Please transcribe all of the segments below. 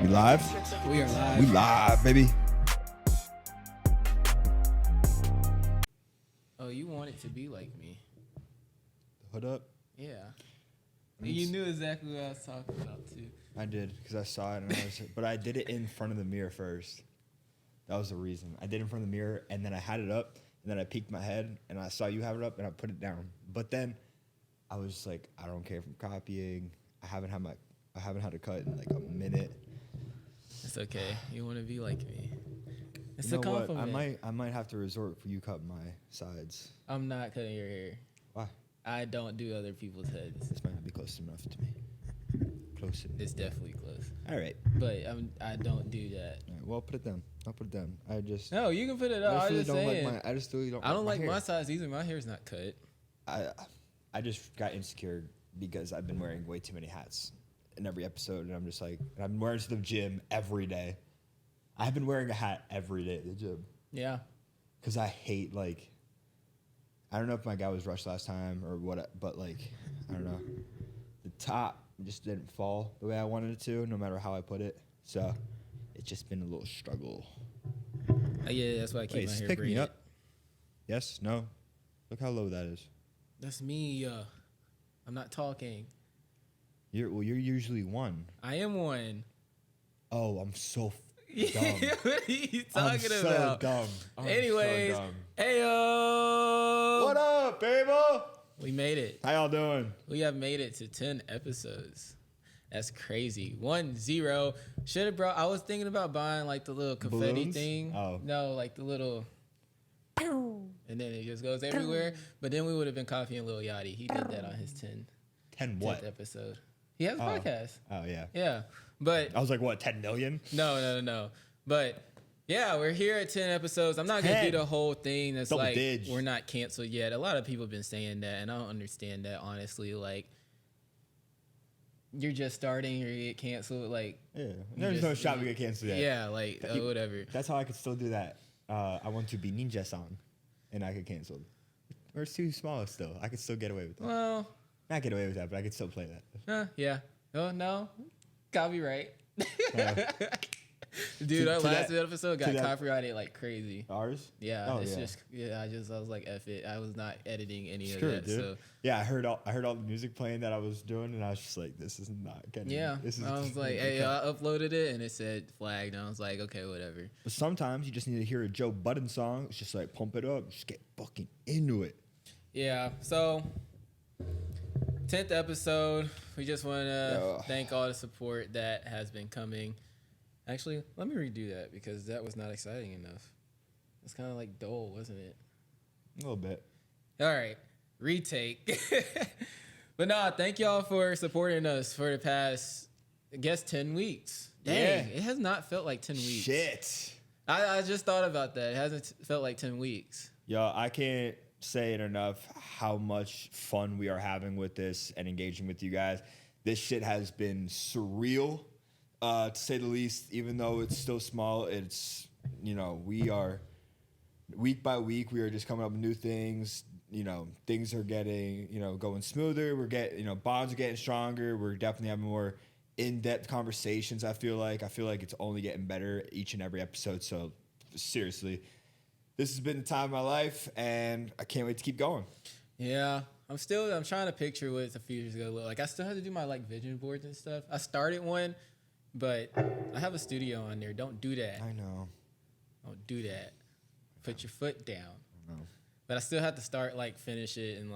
We live? We are live. We live, baby. Oh, you want it to be like me. Hood up? Yeah. You knew exactly what I was talking about, too. I did, because I saw it, but I did it in front of the mirror first. That was the reason. I did it in front of the mirror, and then I had it up, and then I peeked my head, and I saw you have it up, and I put it down. But then I was just like, I don't care if I'm copying. I haven't had a cut in like a minute. It's okay. You want to be like me. It's You a know what? compliment. I might have to resort for you cutting my sides. I'm not cutting your hair. Why? I don't do other people's heads. This might not be close enough to me. Close enough. It's definitely close. All right. But I don't do that. All right. Well, put it down. I'll put it down. I just. No, you can put it up. I I'm really just don't saying. like my. I just really don't. I don't like hair. my size either. My hair's not cut. I just got insecure because I've been wearing way too many hats in every episode, and I'm just like, and I've been wearing to the gym every day. I've been wearing a hat every day at the gym Yeah. because I hate like. I don't know if my guy was rushed last time or what, but like, I don't know. The top just didn't fall the way I wanted it to, no matter how I put it. So, it's just been a little struggle. Yeah, that's why I keep Wait, my is hair pick me braided. up? Yes? No? Look how low that is. That's me. I'm not talking. You're usually one. I am one. Oh, I'm so dumb. What are you I'm talking so about? dumb. I'm Anyways, so dumb. Heyo! What up, baby? We made it. How y'all doing? We have made it to 10 episodes. That's crazy. 1-0. Should have brought. I was thinking about buying like the little confetti Balloons? thing. Oh. No, like the little. And then it just goes everywhere. But then we would have been copying Lil Yachty. He did that on his 10 what? 10th episode. He has a podcast. Oh, yeah. Yeah. But I was like, what, 10 million? No. But yeah, we're here at 10 episodes. I'm not going to 10. do the whole thing that's Double like, dig. we're not canceled yet. A lot of people have been saying that, and I don't understand that, honestly. Like, you're just starting, or you get canceled. Like, Yeah. There's no shot we get canceled yet. yeah, like, whatever. That's how I could still do that. I want to be Ninja song, and I get canceled. Or it's too small still. I could still get away with that. Well, Not get away with that, but I could still play that. yeah. Oh, no. Copyright. Uh, Dude, our to last that- episode to got that- copyrighted like crazy. Ours? Yeah, Oh, it's yeah. just I was like, F it. I was not editing any Screw of it, that. dude. So Yeah, I heard all the music playing that I was doing, and I was just like, this is not getting. yeah, This is I was like, hey, I uploaded it and it said flagged, and I was like, okay, whatever. But sometimes you just need to hear a Joe Budden song. It's just like pump it up, just get fucking into it. Yeah, so 10th episode. We just want to thank all the support that has been coming. Actually, let me redo that because that was not exciting enough. It's kind of like dull, wasn't it? A little bit. All right, retake. But no, thank y'all for supporting us for the past, I guess, 10 weeks. Dang, Yeah. it has not felt like 10 weeks. Shit. I just thought about that. It hasn't felt like 10 weeks. Yo, I can't say it enough how much fun we are having with this and engaging with you guys. This shit has been surreal, to say the least. Even though it's still small, it's, we are, week by week, we are just coming up with new things. Things are getting, going smoother. We're getting, bonds are getting stronger. We're definitely having more in-depth conversations, I feel like. It's only getting better each and every episode. So, seriously, this has been the time of my life, and I can't wait to keep going. Yeah, I'm trying to picture what the future's gonna look like. I still have to do my vision boards and stuff. I started one, but I have a studio on there. Don't do that. I know. Don't do that. Put your foot down. I know. But I still have to start finish it and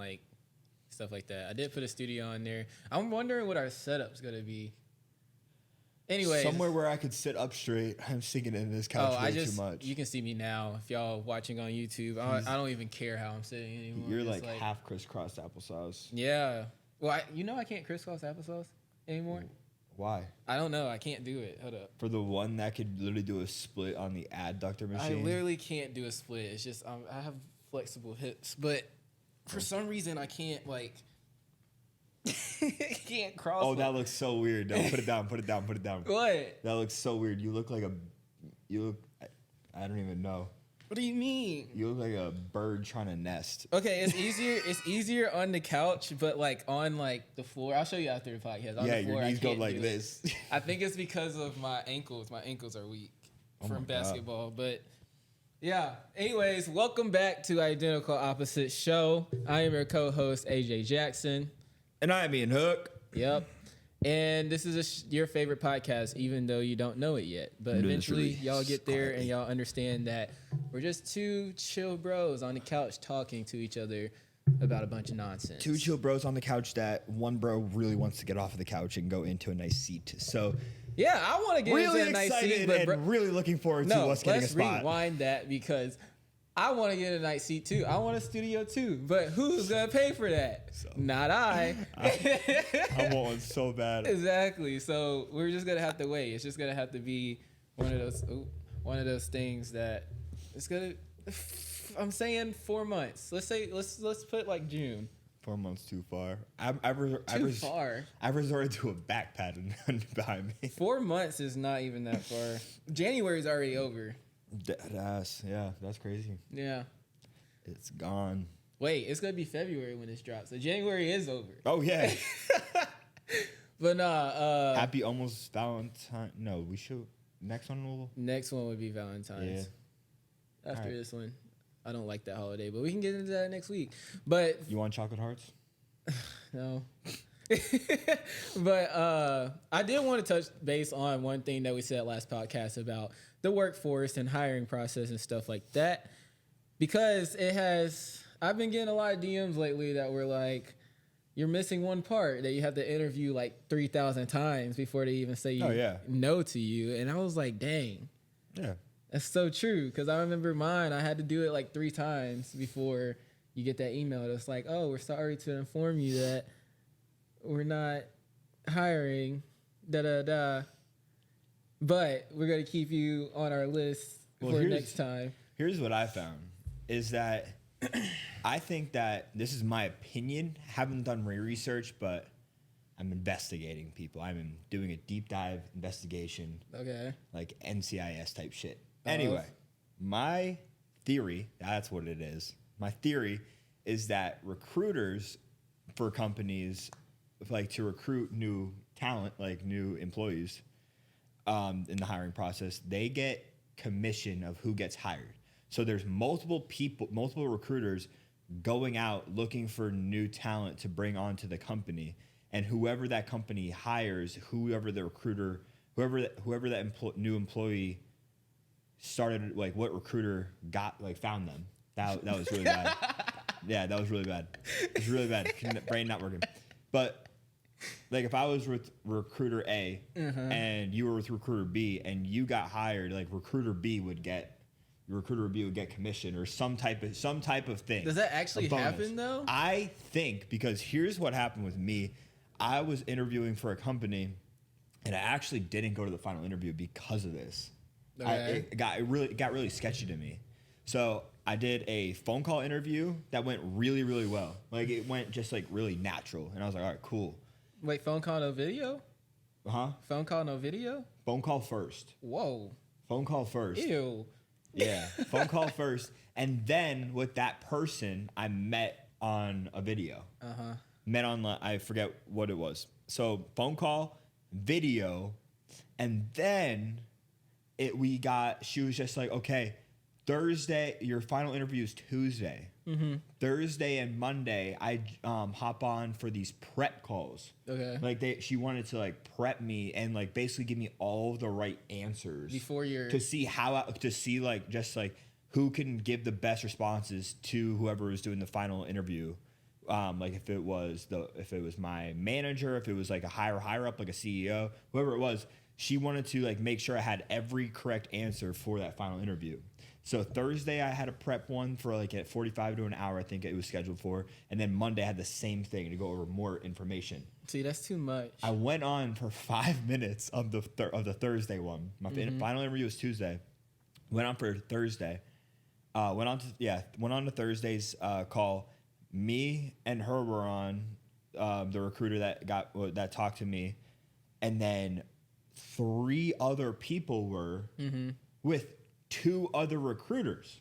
stuff like that. I did put a studio on there. I'm wondering what our setup's gonna be. Anyway, Somewhere where I could sit up straight. I'm sinking into this couch way too much. You can see me now if y'all watching on YouTube. I don't even care how I'm sitting anymore. You're It's half crisscrossed applesauce. Yeah. Well, I can't crisscross applesauce anymore. Why? I don't know. I can't do it. Hold up. For the one that could literally do a split on the adductor I machine. literally can't do a split. It's just I have flexible hips, but for some reason I can't can't cross. Oh, that looks so weird. No, put it down. Put it down. Put it down. What? That looks so weird. You look. I don't even know. What do you mean? You look like a bird trying to nest. Okay, it's easier. It's easier on the couch, but like on like the floor. I'll show you after the podcast. On the floor, your knees go like this. I think it's because of my ankles. My ankles are weak from basketball. But yeah. Anyways, welcome back to Identical Opposites Show. I am your co-host AJ Jackson, and I'm Ian Hook. Yep. And this is your favorite podcast, even though you don't know it yet. But eventually, y'all get there and y'all understand that we're just two chill bros on the couch talking to each other about a bunch of nonsense. Two chill bros on the couch that one bro really wants to get off of the couch and go into a nice seat. So, yeah, I want to get really into a nice seat. But really looking forward to us getting a spot. Let's rewind that because I want to get a nice seat too. I want a studio too. But who's going to pay for that? So, not I. I want one so bad. Exactly. So we're just going to have to wait. It's just going to have to be one of those things that it's going to, I'm saying 4 months. Let's put like June. 4 months too far. I've resorted to a back pattern behind me. 4 months is not even that far. January's already over. That's crazy. Yeah. It's gone. Wait, it's going to be February when this drops. So January is over. Oh, yeah. But nah. Happy almost Valentine. No, we should. Next one would be Valentine's. Yeah. After this one. I don't like that holiday, but we can get into that next week. But you want chocolate hearts? No. But I did want to touch base on one thing that we said last podcast about the workforce and hiring process and stuff like that. Because I've been getting a lot of DMs lately that were like, you're missing one part that you have to interview like 3,000 times before they even say no to you. And I was like, dang. Yeah. That's so true. Because I remember mine, I had to do it like 3 times before you get that email. It's like, oh, we're sorry to inform you that we're not hiring, da-da-da. But we're going to keep you on our list for next time. Here's what I found is that I think that this is my opinion. Haven't done research, but I'm investigating people. I'm doing a deep dive investigation. Okay. Like NCIS type shit. Anyway, my theory, that's what it is. My theory is that recruiters for companies, like to recruit new talent, like new employees in the hiring process, they get commission of who gets hired. So there's multiple recruiters going out looking for new talent to bring onto the company, and whoever that company hires, whoever the recruiter, whoever that new employee started, like what recruiter got, like found them. That was really bad. Yeah, that was really bad. It was really bad. Brain not working. But like if I was with recruiter A and you were with recruiter B and you got hired, like recruiter B would get commission or some type of thing. Does that actually happen though? I think, because here's what happened with me. I was interviewing for a company and I actually didn't go to the final interview because of this. Okay. It got really sketchy to me. So I did a phone call interview that went really, really well. Like it went just like really natural. And I was like, all right, cool. Wait, phone call, no video? Huh? Phone call, no video? Phone call first. Whoa. Phone call first. Ew. Yeah. Phone call first. And then with that person, I met on a video. Met on, I forget what it was. So phone call, video, and then she was just like, okay, Thursday, your final interview is Tuesday. Thursday and Monday, I hop on for these prep calls. Okay. Like she wanted to like prep me and like basically give me all the right answers before to see like just like who can give the best responses to whoever was doing the final interview. Like if it was my manager, if it was like a higher up, like a CEO, whoever it was, she wanted to like make sure I had every correct answer for that final interview. So Thursday I had a prep one for like at 45 to an hour, I think it was scheduled for, and then Monday I had the same thing to go over more information. See, that's too much. I went on for 5 minutes of the Thursday one. My final interview was Tuesday. Went on for Thursday. Went on to Thursday's call. Me and her were on, the recruiter that talked to me, and then 3 other people were with 2 other recruiters.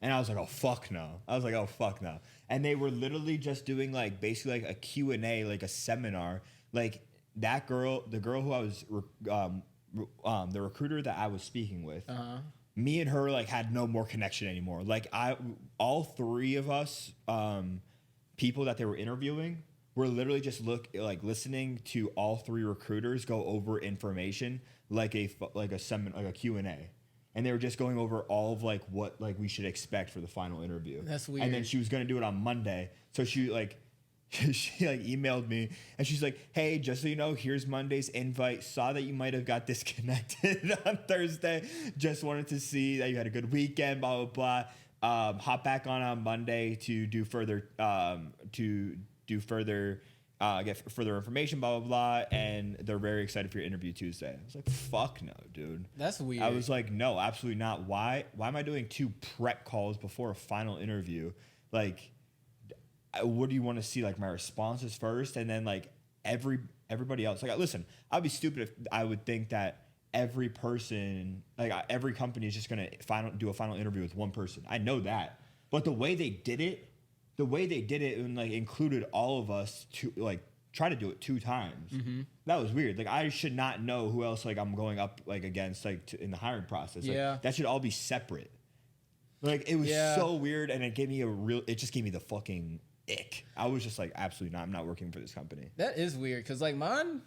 And I was like, oh, fuck no. And they were literally just doing like basically like a Q&A, like a seminar. Like that girl, the girl who I was, the recruiter that I was speaking with, me and her like had no more connection anymore. Like all three of us, people that they were interviewing were literally just listening to all three recruiters go over information like a seminar, like a Q&A. And they were just going over all of like what like we should expect for the final interview. That's weird. And then she was gonna do it on Monday. So she like emailed me and she's like, hey, just so you know, here's Monday's invite. Saw that you might have got disconnected on Thursday. Just wanted to see that you had a good weekend, blah, blah, blah. Hop back on Monday to do further get further information, blah, blah, blah. And they're very excited for your interview Tuesday. I was like, fuck no, dude. That's weird. I was like, no, absolutely not. Why am I doing 2 prep calls before a final interview? Like, what do you want to see? Like my responses first, and then like everybody else. Like, listen, I'd be stupid if I would think that every person, like every company is just going to do a final interview with one person. I know that. But the way they did it and like included all of us to like try to do it 2 times. Mm-hmm. That was weird. Like I should not know who else like I'm going up like against like in the hiring process. Like, yeah, that should all be separate. Like it was so weird, and it just gave me the fucking ick. I was just like, absolutely not. I'm not working for this company. That is weird because like mine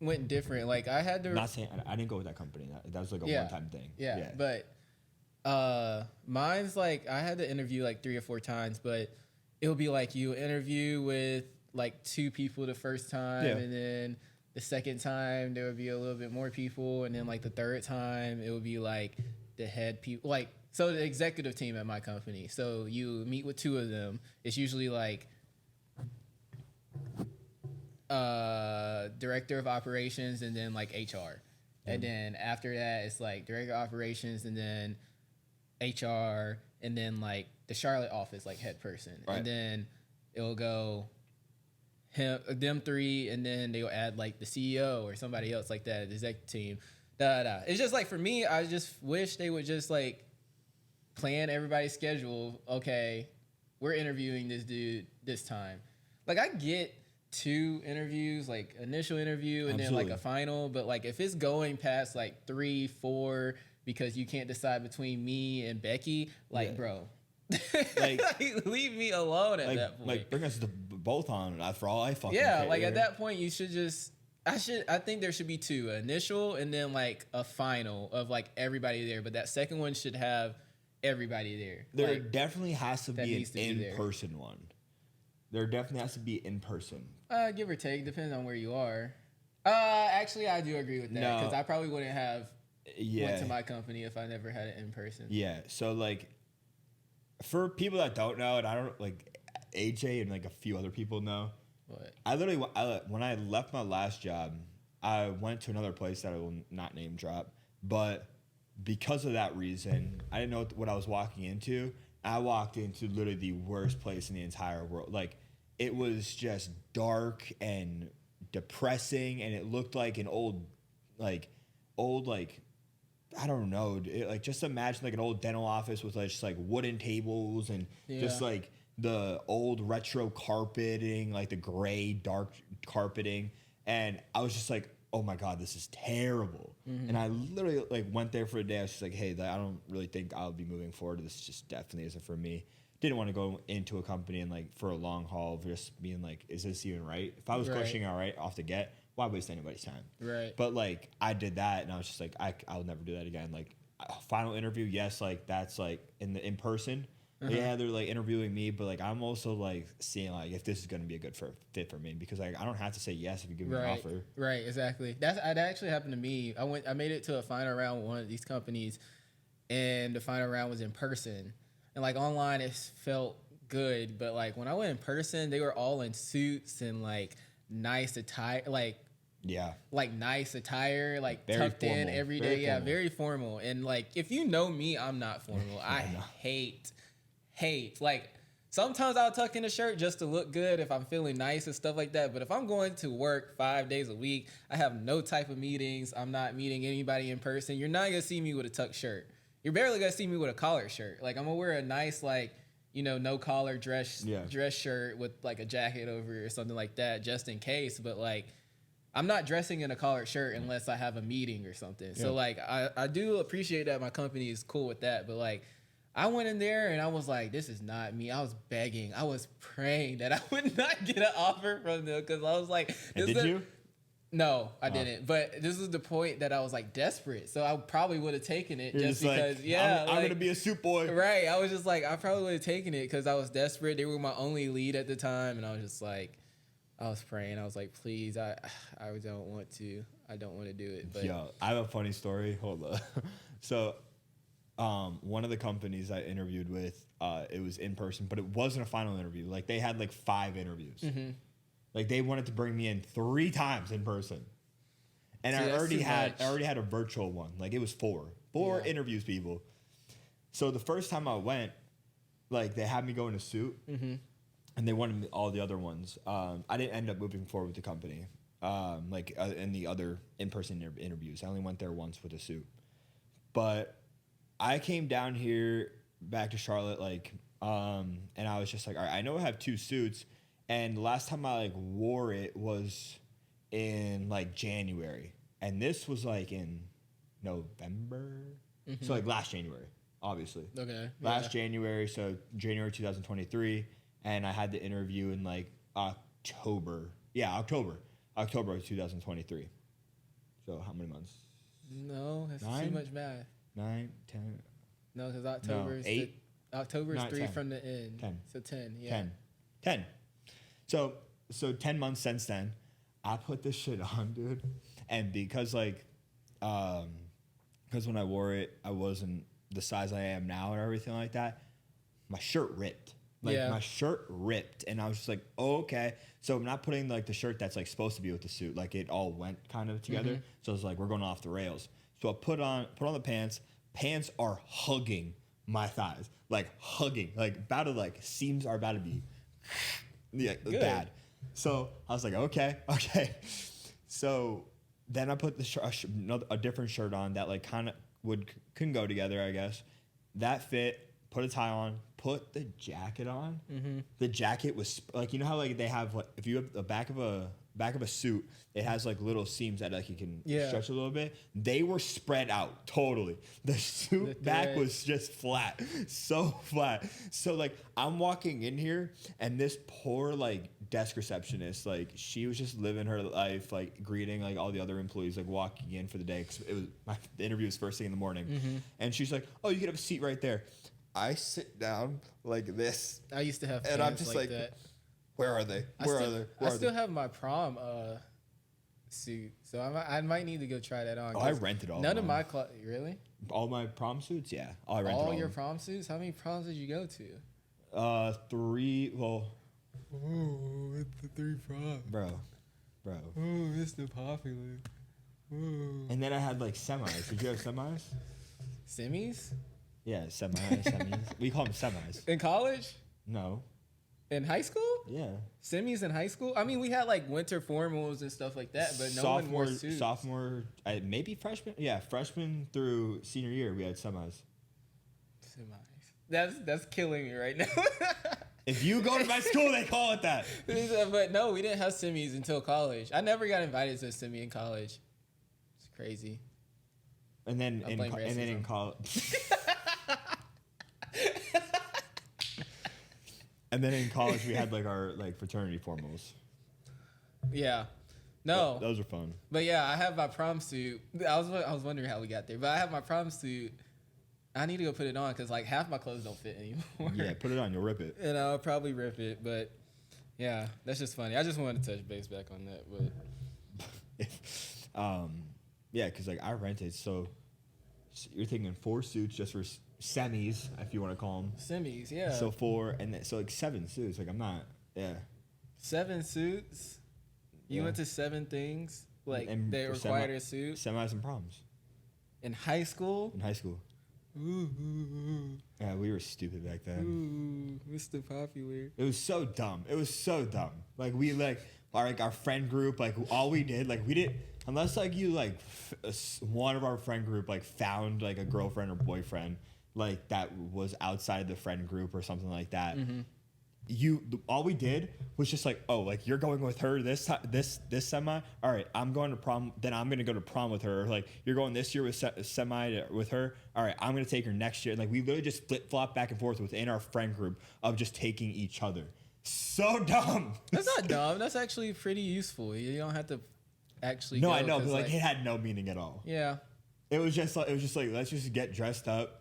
went different. Like I had to. Not saying I didn't go with that company. That was like a one-time thing. Yeah, but mine's like I had to interview like 3 or 4 times, but it would be like you interview with like 2 people the first time, and then the second time there would be a little bit more people, and then like the third time it would be like the head people, like so the executive team at my company. So you meet with 2 of them. It's usually like director of operations and then like HR, and then after that it's like director of operations and then HR, and then like the Charlotte office, like head person. Right. And then it'll go them 3, and then they'll add like the CEO or somebody else like that, the executive team. It's just like for me, I just wish they would just like plan everybody's schedule. Okay, we're interviewing this dude this time. Like I get 2 interviews, like initial interview and then like a final, but like if it's going past like 3, 4 because you can't decide between me and Becky, like bro. Like leave me alone at that point. Like bring us both on for all I fucking care. Like at that point you should just I think there should be 2, initial and then like a final of like everybody there, but that second one should have everybody there. There like, definitely has to be an in-person one. There definitely has to be in person. Give or take, depends on where you are. Actually I do agree with that because I probably wouldn't have went to my company if I never had it in person. Yeah, so like for people that don't know, and I don't like AJ and like a few other people know. What? When I left my last job, I went to another place that I will not name drop, but because of that reason, I didn't know what I was walking into. I walked into literally the worst place in the entire world. Like it was just dark and depressing, and it looked like an old I don't know. Like just imagine like an old dental office with like just like wooden tables and just like the old retro carpeting, like the gray dark carpeting, and I was just like, oh my god, this is terrible. Mm-hmm. And I literally like went there for a day. I was just like, hey, I don't really think I'll be moving forward. This just definitely isn't for me. Didn't want to go into a company and like for a long haul of just being like, is this even right? If I was questioning all right off the get, why waste anybody's time? Right. But like I did that, and I was just like, I'll never do that again. Like final interview, yes, like that's like in person. Uh-huh. Yeah, they're like interviewing me, but like I'm also like seeing like if this is going to be a good fit for me, because like I don't have to say yes if you give me an offer. Right, exactly. That actually happened to me. I made it to a final round with one of these companies, and the final round was in person. And like online, it felt good, but like when I went in person, they were all in suits and like nice attire, like nice attire, like very tucked formal. In every day. Very formal. Very formal. And like if you know me, I'm not formal. I hate. Like sometimes I'll tuck in a shirt just to look good if I'm feeling nice and stuff like that. But if I'm going to work 5 days a week, I have no type of meetings. I'm not meeting anybody in person. You're not gonna see me with a tucked shirt. you're barely gonna see me with a collared shirt. Like I'm gonna wear a nice like no collar dress shirt with like a jacket over it or something like that just in case. But like I'm not dressing in a collared shirt unless I have a meeting or something. Yeah. So like I do appreciate that my company is cool with that. But like I went in there and I was like, this is not me. I was begging. I was praying that I would not get an offer from them because I was like, did you? No, I didn't. But this was the point that I was like desperate. So I probably would have taken it just because, like, I'm going to be a suit boy. Right. I was just like, I probably would have taken it because I was desperate. They were my only lead at the time. And I was just like, I was praying. I was like, please, I don't want to. I don't want to do it. But yo, I have a funny story. Hold up. So one of the companies I interviewed with, it was in person, but it wasn't a final interview. Like they had like 5 interviews. Mm-hmm. Like they wanted to bring me in 3 times in person, and I already had a virtual one. Like it was 4 interviews, people. So the first time I went, like they had me go in a suit, mm-hmm. and they wanted me, all the other ones. I didn't end up moving forward with the company. In the other in-person interviews, I only went there once with a suit. But I came down here back to Charlotte, and I was just like, all right, I know I have 2 suits. And the last time I like wore it was in like January, and this was like in November, mm-hmm. So like last January, obviously. Okay. Last January, so January 2023, and I had the interview in like October. Yeah, October of 2023. So how many months? No, that's too much math. 9, 10. No, because October is 8. October is 3 10. From the end. 10. So 10. Yeah. 10. So 10 months since then, I put this shit on, dude. And because when I wore it, I wasn't the size I am now and everything like that, my shirt ripped. My shirt ripped. And I was just like, oh, okay. So I'm not putting like the shirt that's like supposed to be with the suit. Like it all went kind of together. Mm-hmm. So it's like, we're going off the rails. So I put on the pants. Pants are hugging my thighs. Like hugging. Like about to like seams are about to be bad. So I was like, okay. So then I put a different shirt on that like kind of couldn't go together, I guess. That fit. Put a tie on. Put the jacket on. Mm-hmm. The jacket was like, you know how like they have like if you have the back of a suit, it has like little seams that like you can stretch a little bit. They were spread out totally. The suit back was just flat, so flat. So like I'm walking in here, and this poor like desk receptionist, like she was just living her life, like greeting like all the other employees, like walking in for the day because the interview was first thing in the morning, mm-hmm. and she's like, "Oh, you can have a seat right there." I sit down like this. I used to have, and I'm just like that. Where are they? I still have my prom suit, so I might need to go try that on. Oh, I rented all. None of my really. All my prom suits, yeah. I rented all your prom suits. How many proms did you go to? 3. Well. Oh, it's the 3 proms, bro. Oh, Mr. Popular. Oh. And then I had like semis. Did you have semis? Semis? Yeah, semis. We call them semis. In college? No. In high school? Yeah. Semis in high school? I mean, we had like winter formals and stuff like that, but no one wore suits. Sophomore, maybe freshman. Yeah, freshman through senior year, we had semis. That's killing me right now. If you go to my school, they call it that. But no, we didn't have semis until college. I never got invited to a semi in college. It's crazy. And then in college. And then in college, we had like our like fraternity formals. Yeah, no, those are fun. But yeah, I have my prom suit. I was wondering how we got there, but I have my prom suit. I need to go put it on because like half my clothes don't fit anymore. Yeah, put it on. You'll rip it. And I'll probably rip it, but yeah, that's just funny. I just wanted to touch base back on that, but yeah, because like I rented, so you're thinking 4 suits just for semis, if you want to call them. Semis, yeah. So 4, and then, so like 7 suits. Like I'm not, 7 suits? You went to 7 things? Like they required a suit? Semis and proms. In high school? In high school. Ooh. Yeah, we were stupid back then. Ooh, Mr. Popular. It was so dumb. Like we like our friend group, like all we did, like we didn't. unless like you like one of our friend group like found like a girlfriend or boyfriend like that was outside the friend group or something like that. All we did was just like, oh, like you're going with her this semi. All right, I'm going to prom. Then I'm gonna go to prom with her. Or, like you're going this year with semi with her. All right, I'm gonna take her next year. Like we literally just flip flop back and forth within our friend group of just taking each other. So dumb. That's not dumb. That's actually pretty useful. You don't have to actually. No, I know, but like it had no meaning at all. Yeah. It was just like let's just get dressed up.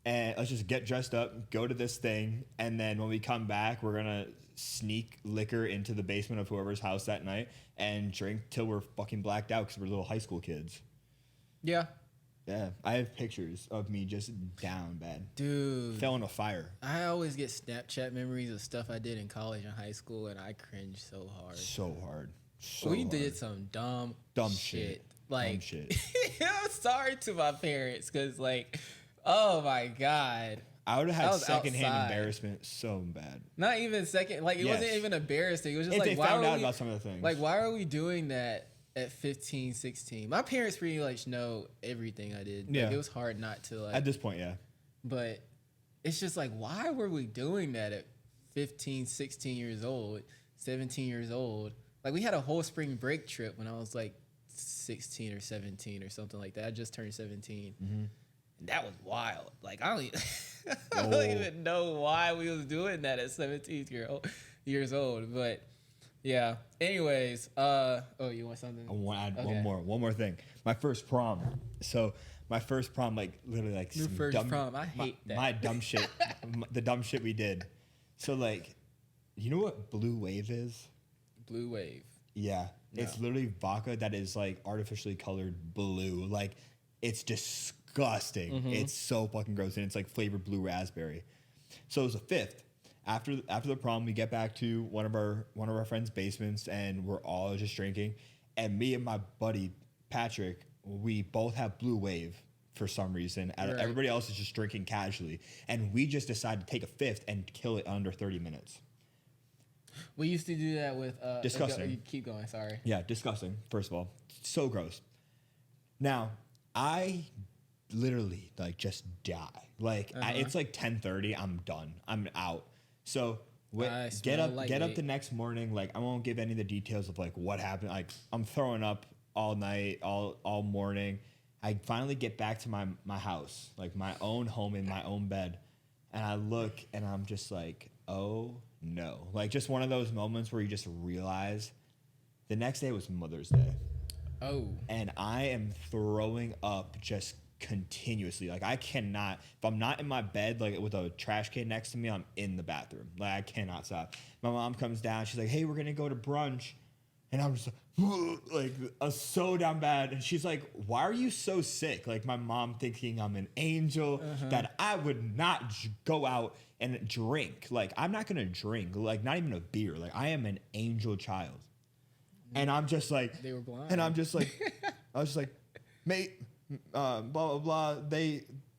And let's just get dressed up, go to this thing, and then when we come back, we're gonna sneak liquor into the basement of whoever's house that night and drink till we're fucking blacked out because we're little high school kids. Yeah. Yeah, I have pictures of me just down bad. Dude. Fell in a fire. I always get Snapchat memories of stuff I did in college and high school, and I cringe so hard. So hard. We did some dumb shit. Like, dumb shit. I'm sorry to my parents because, like, oh my God. I would have had secondhand embarrassment so bad. Not even second. Like, it wasn't even embarrassing. It was just if like, they found out about some of the things. Like, why are we doing that at 15, 16? My parents pretty much know everything I did. Yeah. Like, it was hard not to, like. At this point, yeah. But it's just like, why were we doing that at 15, 16 years old, 17 years old? Like, we had a whole spring break trip when I was, like, 16 or 17 or something like that. I just turned 17. Mm-hmm. That was wild. Like, I don't even know why we was doing that at 17 years old. But yeah. Anyways, you want something? I want to add one more thing. My first prom. So my first prom, like literally like your first prom. I hate that. My dumb shit. The dumb shit we did. So like, you know what Blue Wave is? Blue Wave. Yeah. No. It's literally vodka that is like artificially colored blue. Like it's disgusting. Mm-hmm. It's so fucking gross, and it's like flavored blue raspberry. So it was a fifth. After the prom, we get back to one of our friends' basements, and we're all just drinking. And me and my buddy Patrick, we both have Blue Wave for some reason. Right. Everybody else is just drinking casually, and we just decided to take a fifth and kill it under 30 minutes. We used to do that with disgusting. Keep going. Sorry. Yeah, disgusting. First of all, so gross. Now I literally like just die. Like it's like 10:30. I'm done. I'm out. So get up the next morning. Like I won't give any of the details of like what happened. Like I'm throwing up all night, all morning. I finally get back to my house, like my own home in my own bed, and I look and I'm just like, oh no. Like just one of those moments where you just realize the next day was Mother's Day. Oh. And I am throwing up just continuously. Like I cannot, if I'm not in my bed, like with a trash can next to me, I'm in the bathroom. Like I cannot stop. My mom comes down. She's like, hey, we're going to go to brunch. And I'm just like so down bad. And she's like, why are you so sick? Like my mom thinking I'm an angel, that I would not go out and drink. Like I'm not going to drink, like not even a beer. Like I am an angel child. And I'm just like, they were blind. And I'm just like, I was just like, mate, blah, blah, blah.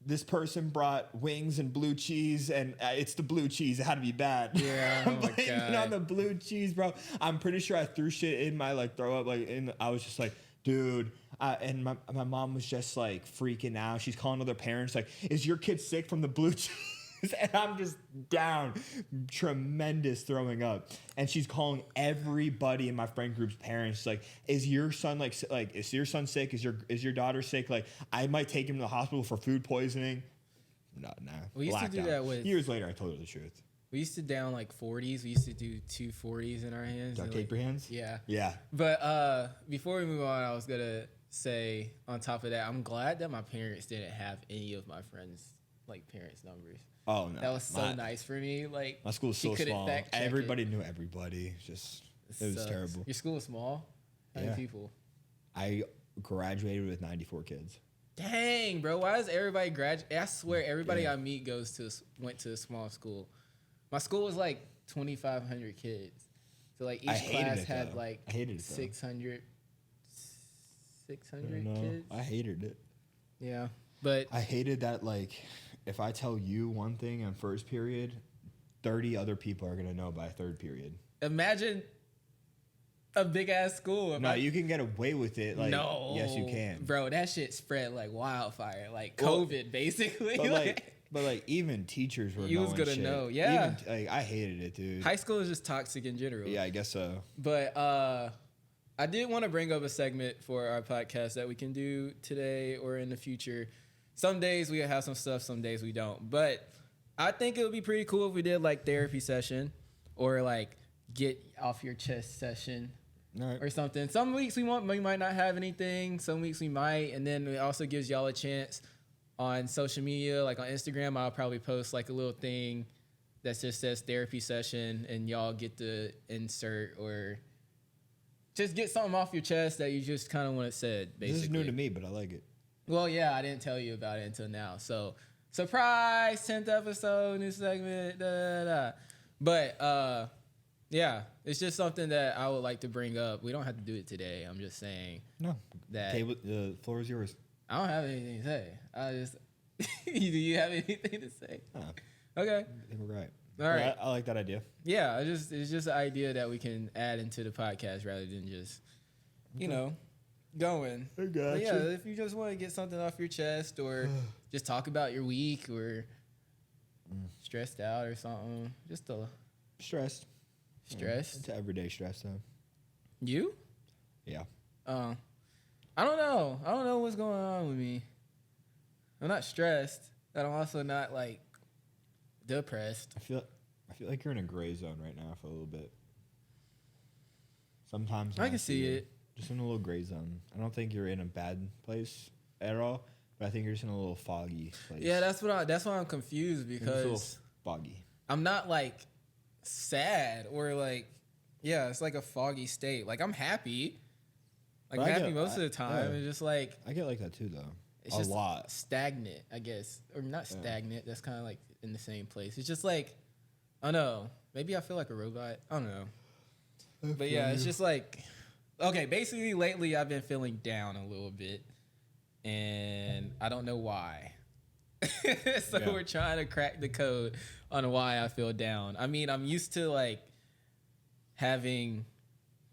This person brought wings and blue cheese, and it's the blue cheese. It had to be bad. Yeah, I'm blaming it on the blue cheese, bro. I'm pretty sure I threw shit in my like throw up, like, and I was just like, dude. And my mom was just like freaking out. She's calling other parents, like, is your kid sick from the blue cheese? And I'm just down, tremendous throwing up. And she's calling everybody in my friend group's parents, like, is your son like is your son sick? Is your daughter sick? Like, I might take him to the hospital for food poisoning. Nah. We used to do that with. Years later, I told her the truth. We used to down like 40s. We used to do 2 40s in our hands. Duct tape your hands? Yeah. Yeah. But before we move on, I was gonna say on top of that, I'm glad that my parents didn't have any of my friends like parents' numbers. Oh no, that was so nice for me. Like my school was so small. Everybody knew everybody. Just it was terrible. Your school was small. How many people? I graduated with 94 kids. Dang, bro! Why does everybody graduate? I swear, everybody I meet went to a small school. My school was like 2,500 kids. So like each class had like 600 kids. I hated it. Yeah, but I hated that like. If I tell you one thing in first period, 30 other people are going to know by third period. Imagine a big ass school. No, you can get away with it. Like, no, yes, you can, bro. That shit spread like wildfire, like COVID, basically. But like even teachers were. You was gonna shit. know, yeah. Even, like I hated it, dude. High school is just toxic in general. Yeah, I guess so. But I did want to bring up a segment for our podcast that we can do today or in the future. Some days we have some stuff, some days we don't. But I think it would be pretty cool if we did like therapy session or like get off your chest session or something. Some weeks we might not have anything. Some weeks we might. And then it also gives y'all a chance on social media, like on Instagram. I'll probably post like a little thing that just says therapy session and y'all get to insert or just get something off your chest that you just kind of want it said, basically. This is new to me, but I like it. Well, yeah, I didn't tell you about it until now. So, surprise, 10th episode, new segment, But, yeah, it's just something that I would like to bring up. We don't have to do it today. I'm just saying. No. That The floor is yours. I don't have anything to say. I just... Do you have anything to say? No. Okay. I think we're right. All right. I like that idea. Yeah, it's just an idea that we can add into the podcast rather than just, going. I got But yeah, you. if you just want to get something off your chest or just talk about your week or stressed out or something, just Stressed. stressed. It's everyday stress, though. You? Yeah. I don't know. I don't know what's going on with me. I'm not stressed, but I'm also not like depressed. I feel like you're in a gray zone right now for a little bit. Sometimes I can see you're it. Just in a little gray zone. I don't think you're in a bad place at all, but I think you're just in a little foggy place. Yeah, that's why I'm confused You're just a little because foggy. I'm not like sad or like, yeah, it's like a foggy state. Like I'm happy. Like I'm happy most of the time. It's just like I get like that too, though. it's a just lot. stagnant, I guess, or not stagnant. That's kind of like in the same place. It's just like I don't know. Maybe I feel like a robot. I don't know. But yeah, it's just like okay. Basically, lately I've been feeling down a little bit, and I don't know why. So we're trying to crack the code on why I feel down. I mean, I'm used to like having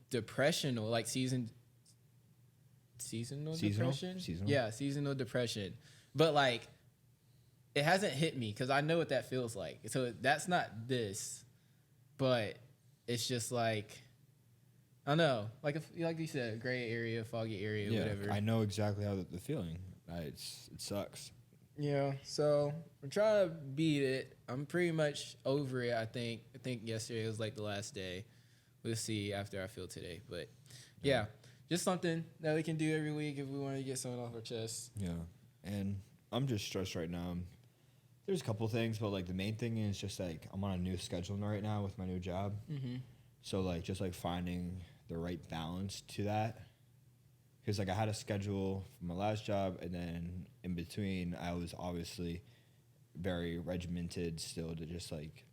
depression or like seasonal depression. Seasonal? Yeah, seasonal depression. But like it hasn't hit me because I know what that feels like. So that's not this, but it's just like I don't know, like you said, gray area, foggy area, whatever. I know exactly how the feeling. It sucks. Yeah, so I'm trying to beat it. I'm pretty much over it. I think yesterday was like the last day. We'll see after I feel today, but yeah, just something that we can do every week if we want to get something off our chest. Yeah, and I'm just stressed right now. There's a couple things, but like the main thing is just like I'm on a new schedule right now with my new job. Mm-hmm. So like just like finding the right balance to that. Because like I had a schedule for my last job, and then in between I was obviously very regimented still to just like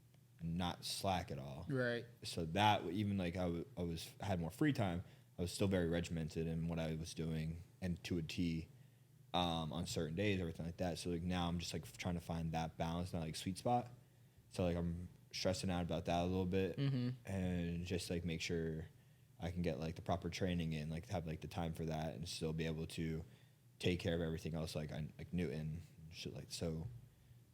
not slack at all. Right. So that even like I had more free time, I was still very regimented in what I was doing and to a T on certain days, everything like that. So like now I'm just like trying to find that balance, that like sweet spot. So like I'm stressing out about that a little bit, and just like make sure I can get like the proper training in, like have like the time for that, and still be able to take care of everything else, like Newton shit. Like so,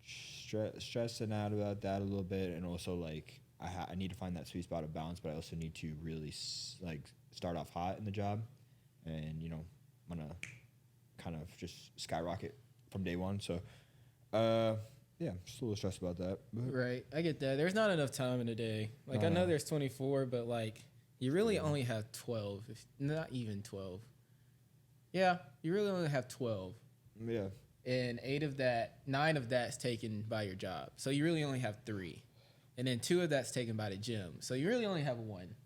stressing out about that a little bit, and also like I need to find that sweet spot of balance, but I also need to really like start off hot in the job, and I'm gonna kind of just skyrocket from day one. So, yeah, just a little stressed about that. But. Right, I get that. There's not enough time in the day. Like I know there's 24, but like. You really only have 12, not even 12. Yeah, you really only have 12. Yeah. And 9 of that's taken by your job. So you really only have 3. And then 2 of that's taken by the gym. So you really only have 1.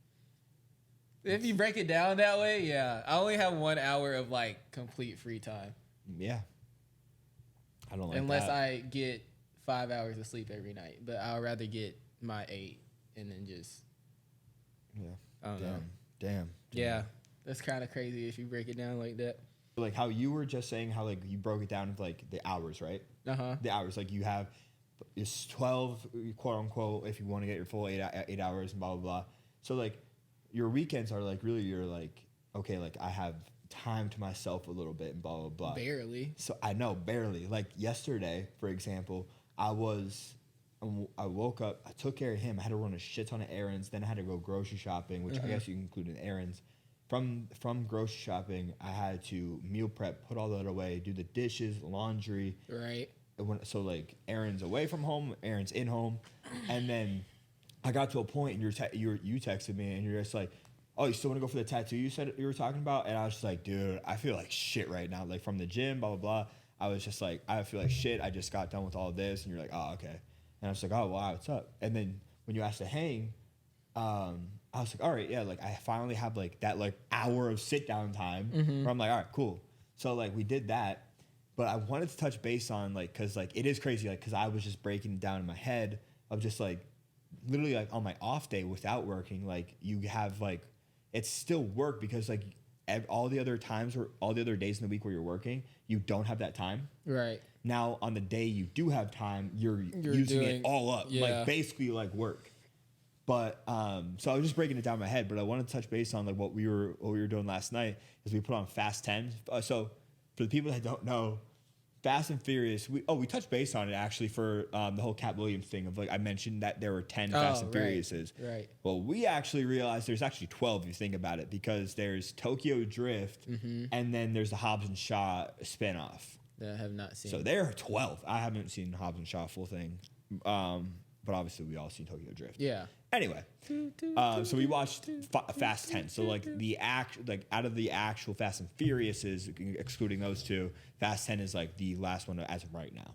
If you break it down that way, yeah. I only have 1 hour of like complete free time. Yeah. I don't like Unless that. I get 5 hours of sleep every night. But I'd rather get my 8 and then just... Yeah. I don't know. Damn. Yeah, that's kind of crazy if you break it down like that. Like how you were just saying how like you broke it down with like the hours, right? The hours, like you have it's 12 quote unquote if you want to get your full 8 hours and blah blah blah. So like your weekends are like really you're like, okay, like I have time to myself a little bit and blah blah blah. Barely. So I know barely. Like yesterday, for example, I woke up, I took care of him. I had to run a shit ton of errands. Then I had to go grocery shopping, which I guess you can include in errands. From grocery shopping, I had to meal prep, put all that away, do the dishes, laundry. Right. So like errands away from home, errands in home, and then I got to a point and you texted me and you're just like, oh, you still want to go for the tattoo you said you were talking about? And I was just like, dude, I feel like shit right now. Like from the gym, blah, blah, blah. I was just like, I feel like shit. I just got done with all of this. And you're like, oh, okay. And I was like, oh, wow, what's up? And then when you asked to hang, I was like, all right, yeah, like I finally have like that like hour of sit down time where I'm like, all right, cool. So like we did that, but I wanted to touch base on like, cause like it is crazy, like, cause I was just breaking it down in my head of just like literally like on my off day without working, like you have like, it's still work because like all the other times or all the other days in the week where you're working, you don't have that time. Right. Now on the day you do have time, you're using it all up, like basically like work. But so I was just breaking it down in my head, but I wanted to touch base on like what we were doing last night is we put on Fast 10. So for the people that don't know, Fast and Furious, we touched base on it actually for the whole Cat Williams thing of like I mentioned that there were 10 Fast and Furiouses. Right. Well, we actually realized there's actually 12 if you think about it because there's Tokyo Drift and then there's the Hobbs and Shaw spinoff. That I have not seen. So there are 12. I haven't seen Hobbs and Shaw full thing. But obviously we all seen Tokyo Drift. Yeah. Anyway, so we watched Fast 10. So like out of the actual Fast and Furiouses, excluding those two, Fast 10 is like the last one as of right now.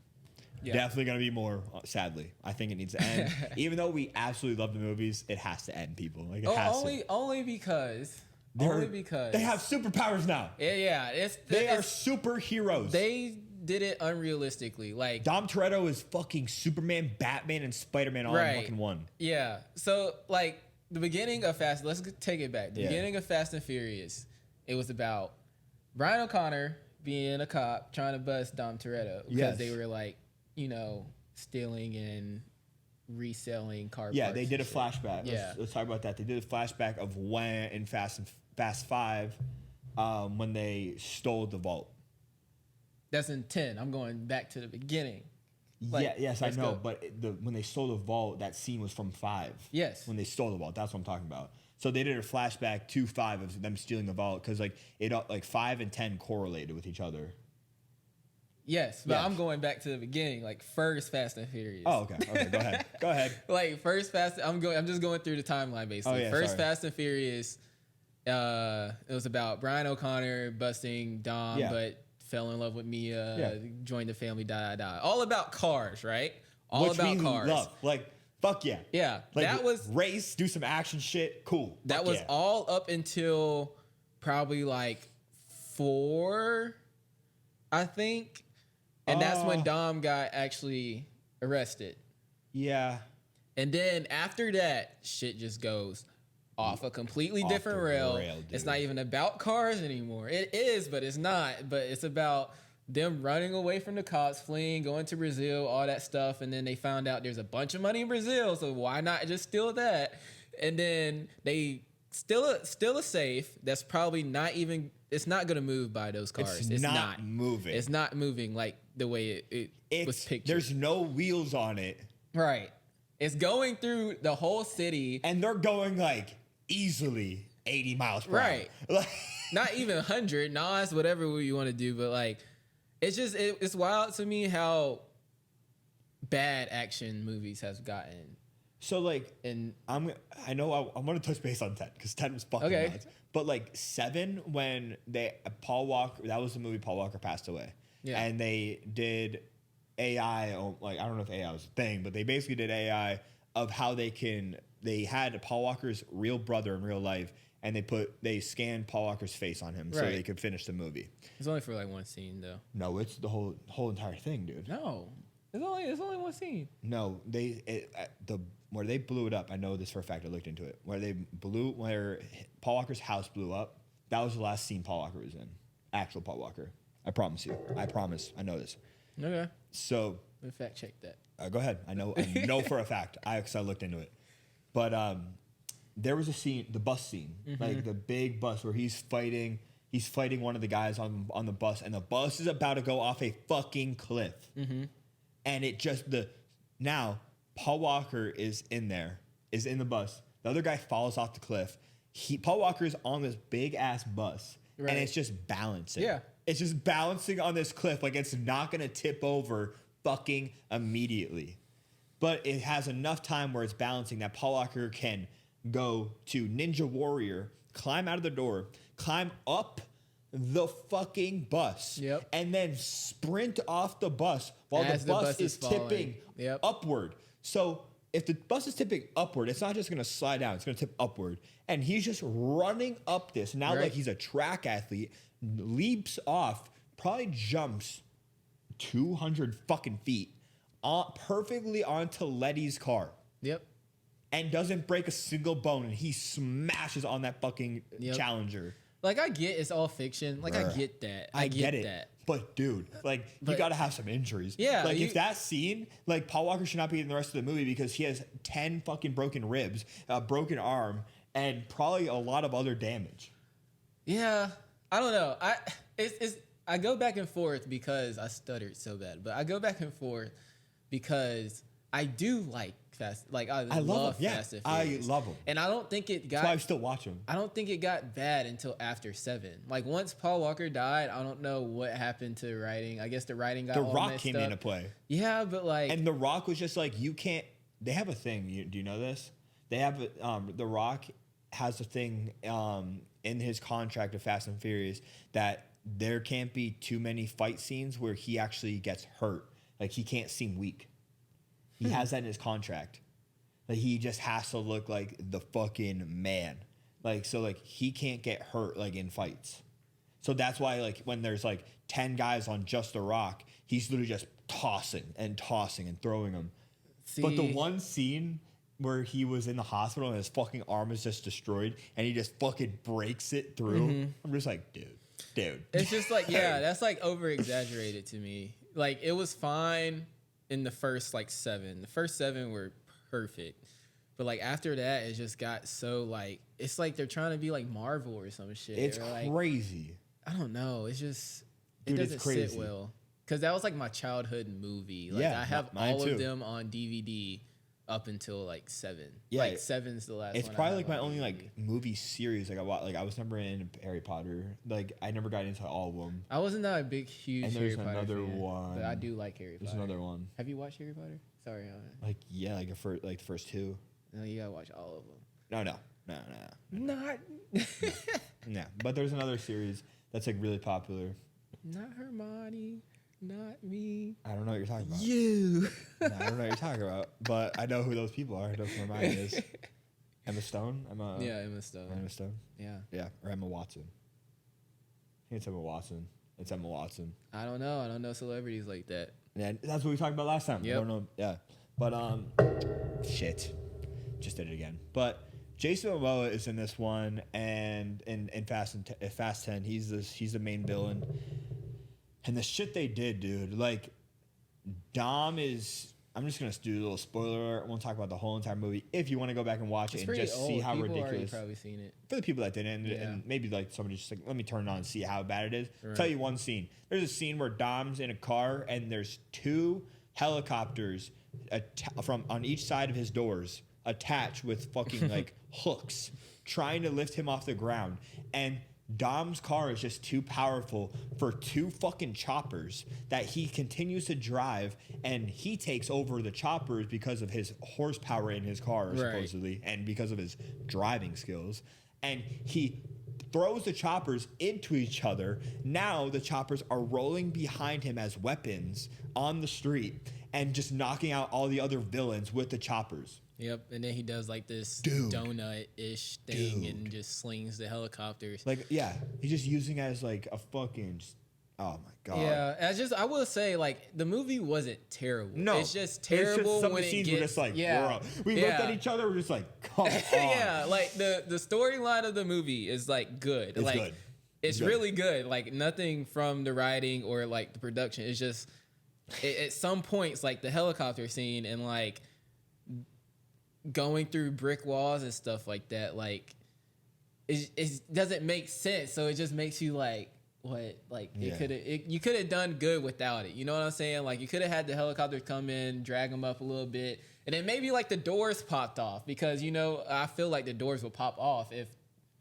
Yeah. Definitely gonna be more. Sadly, I think it needs to end. Even though we absolutely love the movies, it has to end. People like it has to. Only because they have superpowers now. Yeah. They are superheroes. They did it unrealistically. Like Dom Toretto is fucking Superman, Batman, and Spider-Man all in fucking one. Yeah. So like the beginning of let's take it back. The beginning of Fast and Furious, it was about Brian O'Connor being a cop trying to bust Dom Toretto because they were like, stealing and reselling car parts. Yeah, they did a flashback. Yeah. Let's talk about that. They did a flashback of when in Fast 5 when they stole the vault. That's in 10. I'm going back to the beginning. Yes, I know. Go. But when they stole the vault, that scene was from 5. Yes. When they stole the vault, that's what I'm talking about. So they did a flashback to 5 of them stealing the vault because like 5 and 10 correlated with each other. Yes, but I'm going back to the beginning, like first Fast and Furious. Oh, okay. Go ahead. Like first Fast, I'm just going through the timeline basically. First Fast and Furious, it was about Brian O'Connor busting Dom, but fell in love with Mia, joined the family, all about cars, right? Which about cars. Love. Like, fuck yeah. Yeah. Like, that was race, do some action shit, cool. That was all up until probably like 4, I think. And that's when Dom got actually arrested. Yeah. And then after that, shit just goes off a completely different rail. It's not even about cars anymore. It is, but it's not. But it's about them running away from the cops, fleeing, going to Brazil, all that stuff. And then they found out there's a bunch of money in Brazil, so why not just steal that? And then they steal a safe that's probably not even, it's not going to move by those cars. It's not moving. It's not moving like the way it was pictured. There's no wheels on it. Right. It's going through the whole city. And they're going like easily 80 miles per hour. Right. Not even 100, NOS, whatever you want to do. But like, it's just, it's wild to me how bad action movies has gotten. So like, and I want to touch base on 10 because 10 was fucking nuts. But like 7, when Paul Walker, that was the movie Paul Walker passed away. Yeah. And they did AI, like, I don't know if AI was a thing, but they basically did AI of how they had Paul Walker's real brother in real life, and they scanned Paul Walker's face on him so they could finish the movie. It's only for like one scene though. No, it's the whole entire thing, dude. No. It's only one scene. No, where they blew it up, I know this for a fact, I looked into it. Where Paul Walker's house blew up, that was the last scene Paul Walker was in. Actual Paul Walker. I promise you. I promise. I know this. Okay. So let me fact check that. Go ahead. I know for a fact. Because I looked into it. But there was a scene, the bus scene, like the big bus where he's fighting one of the guys on the bus, and the bus is about to go off a fucking cliff. And it just now Paul Walker is in the bus. The other guy falls off the cliff. Paul Walker is on this big ass bus, and it's just balancing. Yeah. It's just balancing on this cliff like it's not gonna tip over fucking immediately. But it has enough time where it's balancing that Paul Walker can go to Ninja Warrior, climb out of the door, climb up the fucking bus, and then sprint off the bus while the bus is tipping upward. So if the bus is tipping upward, it's not just going to slide down. It's going to tip upward. And he's just running up this. Now, like he's a track athlete, leaps off, probably jumps 200 fucking feet perfectly onto Letty's car. And doesn't break a single bone. And he smashes on that fucking Challenger. Like, I get it's all fiction. Like, I get that. I get it. That. But, dude, like, you got to have some injuries. Yeah. Like, if that scene, like, Paul Walker should not be in the rest of the movie because he has 10 fucking broken ribs, a broken arm, and probably a lot of other damage. Yeah. I don't know. I go back and forth because I stuttered so bad. But I go back and forth because I do like Fast. Like, I love Fast and Furious. I love them. And I don't think it got... That's why I still watch them. I don't think it got bad until after 7. Like, once Paul Walker died, I don't know what happened to writing. I guess the writing got all messed up. The Rock came into play. Yeah, but like... And The Rock was just like, you can't... They have a thing. Do you know this? They have... The Rock has a thing in his contract of Fast and Furious that there can't be too many fight scenes where he actually gets hurt. Like, he can't seem weak. He has that in his contract. Like, he just has to look like the fucking man. Like, so, like, he can't get hurt, like, in fights. So that's why, like, when there's, like, 10 guys on just The Rock, he's literally just tossing and throwing them. But the one scene where he was in the hospital and his fucking arm is just destroyed and he just fucking breaks it through, I'm just like, dude. It's just like, yeah, that's, like, over-exaggerated to me. Like, it was fine in the first, like, 7. The first 7 were perfect. But, like, after that, it just got so, like, it's like they're trying to be, like, Marvel or some shit. It's like, crazy. I don't know. It's just, it doesn't sit well. Because that was, like, my childhood movie. Like, I have all of them on DVD up until, like, 7. Yeah. Like, 7's the last one. It's probably, like, my only, like, movie series. Like, I was never in Harry Potter. Like, I never got into all of them. I wasn't that a big, huge Harry Potter another fan, one. but I do like Harry Potter. There's another one. Have you watched Harry Potter? Sorry. Like, yeah, like the first 2. No, you gotta watch all of them. No. Not. Yeah, but there's another series that's, like, really popular. Not Hermione. Not me. I don't know what you're talking about. You. No, I don't know what you're talking about, but I know who those people are. I know who Hermione is. Emma Stone? Emma Stone. Emma Stone? Yeah. Yeah, or Emma Watson. I think it's Emma Watson. It's Emma Watson. I don't know. I don't know celebrities like that. Yeah, that's what we talked about last time. Yep. I don't know. Yeah. But, shit. Just did it again. But Jason Momoa is in this one, and in Fast 10, he's the main villain. And the shit they did, dude, like, Dom is... I'm just going to do a little spoiler alert. I won't talk about the whole entire movie. If you want to go back and watch it and just see how ridiculous... You've probably seen it. For the people that didn't, and maybe, like, somebody's just like, let me turn it on and see how bad it is. Right. Tell you one scene. There's a scene where Dom's in a car, and there's 2 helicopters from on each side of his doors attached with fucking, like, hooks, trying to lift him off the ground. And Dom's car is just too powerful for 2 fucking choppers that he continues to drive, and he takes over the choppers because of his horsepower in his car, supposedly, and because of his driving skills. And he throws the choppers into each other. Now the choppers are rolling behind him as weapons on the street and just knocking out all the other villains with the choppers. Yep, and then he does like this donut-ish thing and just slings the helicopters. Like, yeah, he's just using it as like a fucking... Oh my god. Yeah, I will say, like, the movie wasn't terrible. No, it's just terrible. It's just some of the scenes were just like, bro. We looked at each other, we're just like, come on. Yeah, like the storyline of the movie is like good. It's like, good. It's really good. Like, nothing from the writing or like the production. It's just at some points, like the helicopter scene and like going through brick walls and stuff like that, like it doesn't make sense. So it just makes you like, what? Like you could have done good without it. You know what I'm saying? Like you could have had the helicopters come in, drag them up a little bit, and then maybe like the doors popped off, because I feel like the doors will pop off if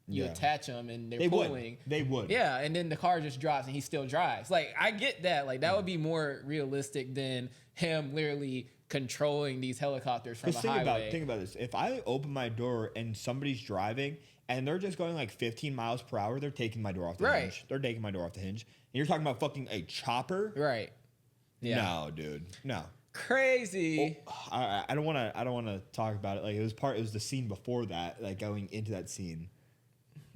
you attach them and they're pulling. They would. Yeah, and then the car just drops and he still drives. Like I get that. Like that would be more realistic than him literally controlling these helicopters from a highway. Think about this. If I open my door and somebody's driving and they're just going like 15 miles per hour, they're taking my door off the hinge. They're taking my door off the hinge. And you're talking about fucking a chopper? Right. Yeah. No, dude. No. Crazy. I don't want to talk about it. Like it was the scene before that, like going into that scene.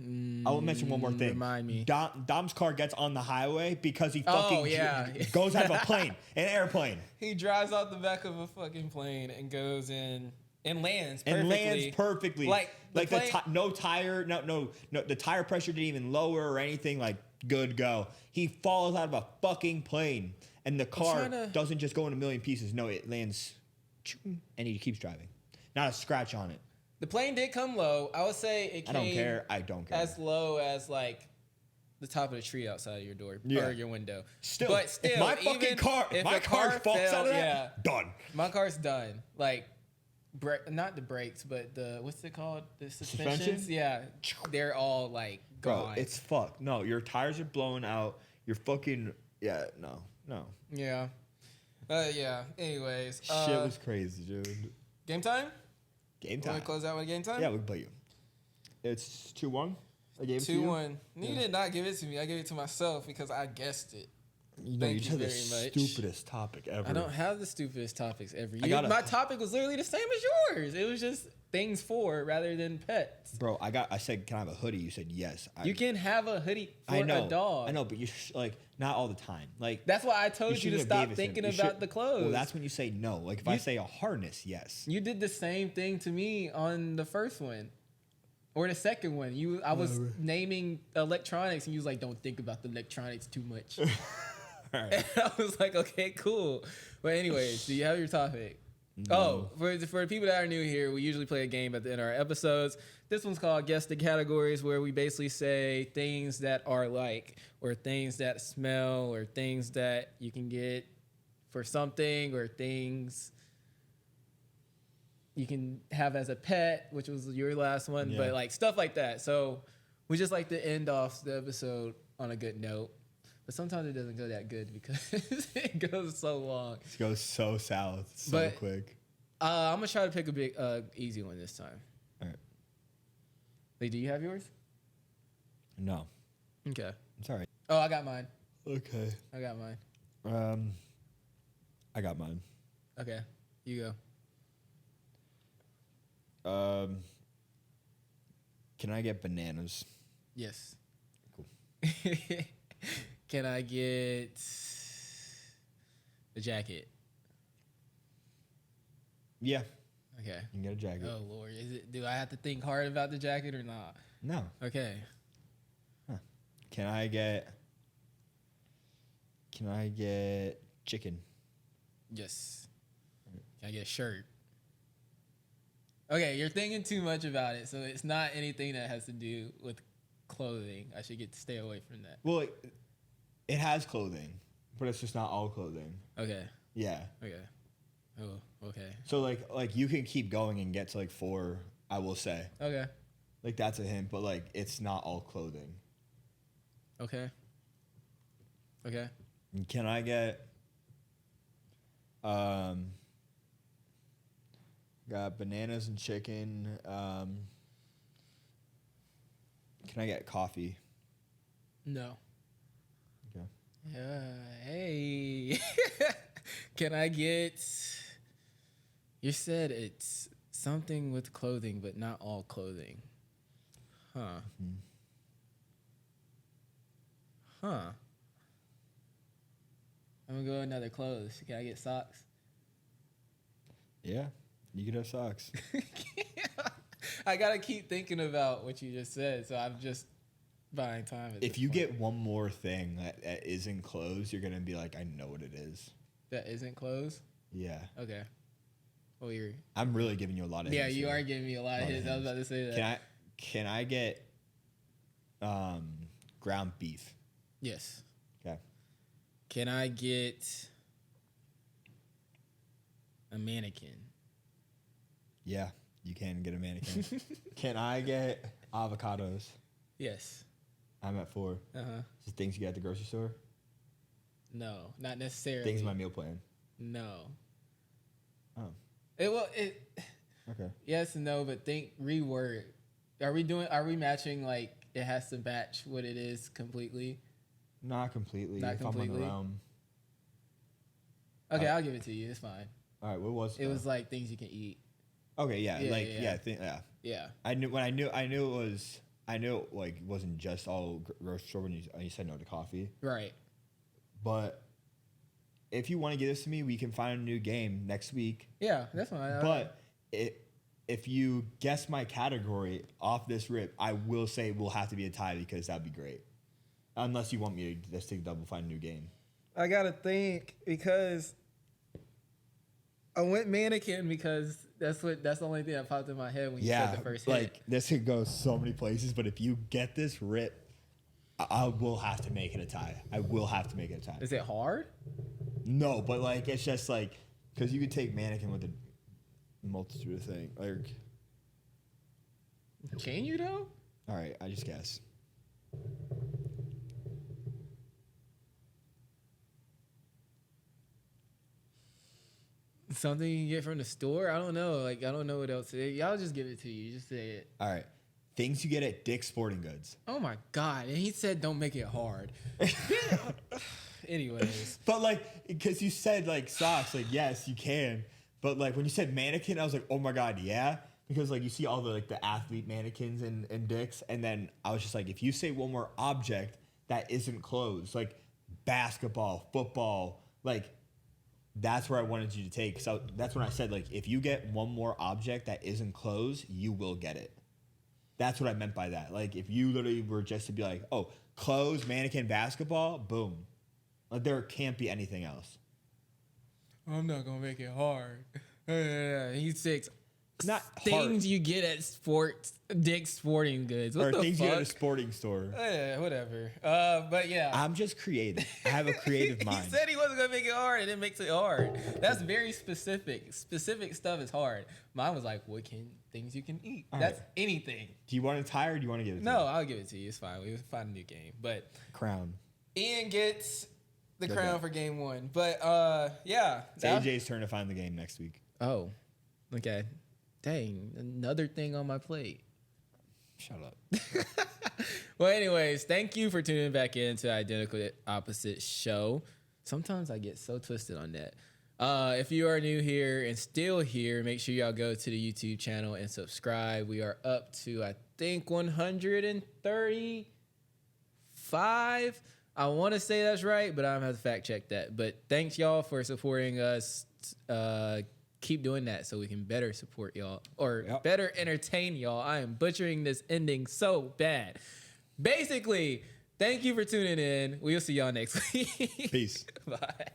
I will mention one more thing. Remind me. Dom's car gets on the highway because he fucking goes out of a plane, an airplane. He drives out the back of a fucking plane and goes in and lands perfectly. And lands perfectly. Like the the tire pressure didn't even lower or anything. Like good go. He falls out of a fucking plane, and the car doesn't just go in a million pieces. No, it lands, and he keeps driving. Not a scratch on it. The plane did come low. I would say it came I don't care. As low as like the top of the tree outside of your door or your window. But still, if my car falls out of that, done. My car's done. Like, not the brakes, but what's it called? The suspensions? Yeah, they're all like gone. Bro, it's fucked. No, your tires are blowing out. You're fucking no. Yeah. Anyways, shit was crazy, dude. Game time. Game time. Want to close out with game time? Yeah, we can play you. It's 2-1. I gave it to you. 2-1. You did not give it to me. I gave it to myself because I guessed it. You just had the stupidest topic ever. I don't have the stupidest topics ever. My topic was literally the same as yours. It was just things for rather than pets. Bro, I said, can I have a hoodie? You said yes. You can have a hoodie for a dog. I know, but you like not all the time. Like that's why I told you to stop thinking about the clothes. Well, that's when you say no. Like if I say a harness, yes. You did the same thing to me on the first one. Or the second one. I was naming electronics and you was like, don't think about the electronics too much. Right. And I was like, okay, cool. But anyways, do you have your topic? No. Oh, for the people that are new here, we usually play a game at the end of our episodes. This one's called Guess the Categories, where we basically say things that are like, or things that smell, or things that you can get for something, or things you can have as a pet, which was your last one, but like stuff like that. So we just like to end off the episode on a good note. But sometimes it doesn't go that good because it goes so long. It goes so south quick. I'm going to try to pick a big, easy one this time. All right. Lee, do you have yours? No. Okay. It's all right. Oh, I got mine. Okay. I got mine. I got mine. Okay. You go. Can I get bananas? Yes. Cool. Can I get a jacket? Yeah. Okay. You can get a jacket. Oh Lord, do I have to think hard about the jacket or not? No. Okay. Huh. Can I get chicken? Yes. Can I get a shirt? Okay, you're thinking too much about it, so it's not anything that has to do with clothing. I should stay away from that. Well, it has clothing, but it's just not all clothing. Okay. Yeah. Okay. Oh, okay. So like you can keep going and get to like 4, I will say. Okay. Like that's a hint, but like it's not all clothing. Okay. Okay. Can I get got bananas and chicken. Can I get coffee? No. Okay. Hey. Can I get... You said it's something with clothing, but not all clothing. Huh. Mm-hmm. Huh. I'm going to go another clothes. Can I get socks? Yeah. You could have socks. I got to keep thinking about what you just said, so I'm just buying time. If you get one more thing that isn't clothes, you're going to be like, I know what it is. That isn't clothes? Yeah. Okay. Well, I'm really giving you a lot of yeah, hints. you here. are giving me a lot of hints. I was about to say that. Can I get ground beef? Yes. Okay. Can I get a mannequin? Yeah, you can get a mannequin. Can I get avocados? Yes. I'm at 4. Uh-huh. Is it things you get at the grocery store? No, not necessarily. Things in my meal plan. No. Oh. Okay. Yes and no, but reword. Are we matching like it has to match what it is completely? Not completely. Not completely. I'm on the realm. Okay, I'll give it to you. It's fine. All right, what was it? It was like things you can eat. Okay, yeah. Yeah. I knew it like wasn't just all grocery store when you said no to coffee. Right. But if you want to give this to me, we can find a new game next week. Yeah, that's fine. But if you guess my category off this rip, I will say we'll have to be a tie because that'd be great. Unless you want me to just take double find a new game. I gotta think because I went mannequin because that's the only thing that popped in my head when you said the first hit. Like this could go so many places, but if you get this rip, I will have to make it a tie. I will have to make it a tie. Is it hard? No, but like it's just like because you could take mannequin with a multitude of things. Like, can you though? All right, I just guess. Something you get from the store? I don't know. Like I don't know what else. Y'all just give it to you. Just say it. All right. Things you get at Dick's Sporting Goods. Oh my God. And he said don't make it hard. Anyways. But like, because you said like socks, like yes, you can. But like when you said mannequin, I was like, oh my God, yeah. Because like you see all the like the athlete mannequins in Dick's. And then I was just like, if you say one more object that isn't clothes, like basketball, football, like that's where I wanted you to take. So that's when I said, like, if you get one more object that isn't clothes, you will get it. That's what I meant by that. Like, if you literally were just to be like, oh, clothes, mannequin, basketball, boom. Like, there can't be anything else. I'm not going to make it hard. He's 6. Not things hard. You get at Dick's Sporting Goods. What or the things fuck? you get at a sporting store. Whatever. But yeah. I'm just creative. I have a creative mind. He said he wasn't going to make it hard, and it makes it hard. That's very specific. Specific stuff is hard. Mine was like, things you can eat. All That's right. anything. Do you want it tired or do you want to give it to No, me? I'll give it to you. It's fine. We'll find a new game. But Crown. Ian gets the Good crown job. for game 1. But yeah. It's AJ's turn to find the game next week. Oh, okay. Dang, another thing on my plate. Shut up. Well, anyways, thank you for tuning back in to Identical Opposite Show. Sometimes I get so twisted on that. If you are new here and still here, make sure y'all go to the YouTube channel and subscribe. We are up to, I think, 135. I want to say that's right, but I'm going to have to fact check that. But thanks, y'all, for supporting us. Keep doing that so we can better support y'all or better entertain y'all. I am butchering this ending so bad. Basically, thank you for tuning in. We'll see y'all next week. Peace. Bye.